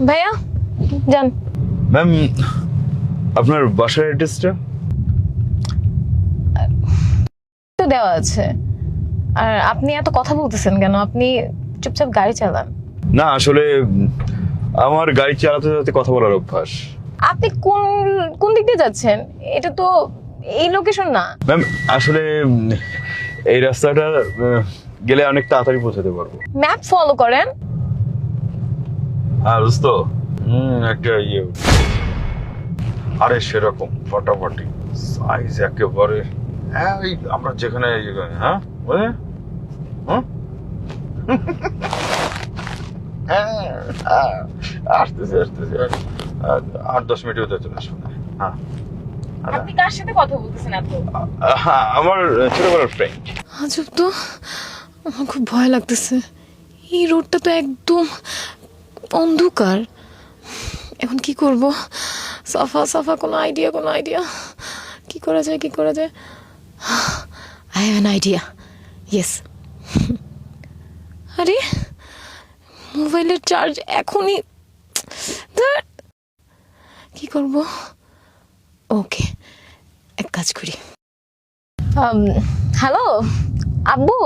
ভাইয়া যান। ম্যাম আপনার বাসার অ্যাড্রেসটা? তো দেওয়া আছে। আর আপনি এত কথা বলতেছেন কেন? আপনি চুপচাপ গাড়ি চালান। না আসলে আমার গাড়ি চালাতে চালাতে কথা বলার অভ্যাস। আপনি কোন কোন দিক দিয়ে যাচ্ছেন? এটা তো এই লোকেশন না। ম্যাম আসলে এই রাস্তাটা গেলে অনেক তাড়াতাড়ি পৌঁছাতে পারবো। ম্যাপ ফলো করেন। হ্যাঁ দোস্ত, একটা আরে সেরকম ফটাফটি সাইজ একেবারে। হ্যাঁ ওই আমরা যেখানে হ্যাঁ বুঝলে হ্যাঁ আসতেছে 8-10 মিনিটের ভিতরে চলে আসবো। হ্যাঁ আপনি কার সাথে কথা বলতেছেন এত? আমার ছোটবেলার ফ্রেন্ড। আজব তো, আমার খুব ভয় লাগতেছে। এই রোডটা তো একদম অন্ধকার। এখন কি করব? সাফা সাফা কোনো আইডিয়া কি করা যায় I have an idea. Yes. আরে মোবাইলের চার্জ এখনই। ধ্যাৎ, কি করব? ওকে, এক কাজ করি। হ্যালো আব্বু।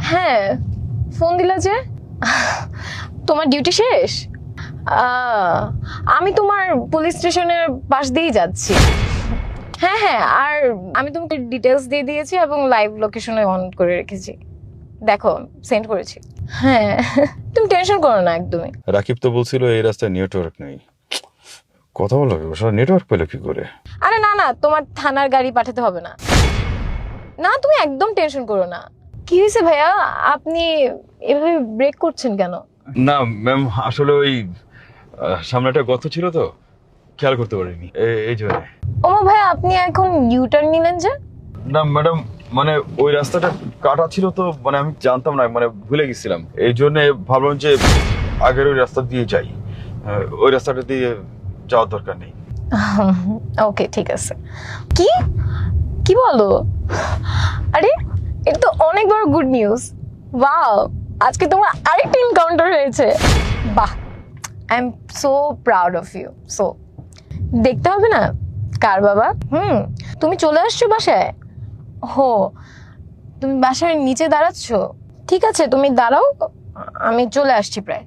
হ্যাঁ, ফোন দিলা যে? তোমার ডিউটি শেষ? আমি তোমার পুলিশ স্টেশনের পাশ দিয়েই যাচ্ছি। হ্যাঁ, আর আমি তোমাকে ডিটেলস দিয়ে দিয়েছি এবং লাইভ লোকেশনে অন করে রেখেছি। দেখো, সেন্ড করেছি। হ্যাঁ, তুমি টেনশন করো না একদমই। রাকিব তো বলছিল এই রাস্তায় নেটওয়ার্ক নেই। কথা বলা নেটওয়ার্ক পেলো কি করে? আরে না, তোমার থানার গাড়ি পাঠাতে হবে না। না, তুমি একদম টেনশন করো না। কি হয়েছে ভাইয়া? আপনি এভাবে ব্রেক করছেন কেন? না ম্যাম আসলে ওই সামনে একটা গর্ত ছিল তো, খেয়াল করতে পারিনি এই জন্য। ওমা ভাইয়া, আপনি এখন ইউটার্ন নিলেন যে? না ম্যাডাম, মানে ওই রাস্তাটা কাটা ছিল তো, মানে আমি জানতাম না, মানে ভুলে গেছিলাম। এই জন্য ভাবলাম যে আগের ওই রাস্তা দিয়ে যাই, ওই রাস্তাটা দিয়ে যাওয়ার দরকার নেই। ওকে, ঠিক আছে। কি কি বলো? আরে এটা তো অনেক বড় গুড নিউজ। ওয়াও, আজকে তোমার আরেকটা এনকাউন্টার হয়েছে। বাহ, I am so proud of you. So দেখতে হবে না কার বাবা? তুমি চলে আসছো বাসায়? হো, তুমি বাসার নিচে দাঁড়াচ্ছ? ঠিক আছে, তুমি দাঁড়াও, আমি চলে আসছি প্রায়।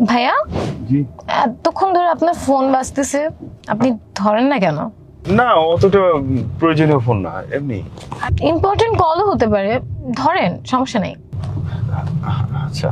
ভাইয়া, জি। এতক্ষণ ধরে আপনার ফোন বাজতেছে, আপনি ধরেন না কেন? না অতটা প্রয়োজনীয় ফোন না, এমনি। ইম্পর্টেন্ট কলও হতে পারে, ধরেন, সমস্যা নেই। আচ্ছা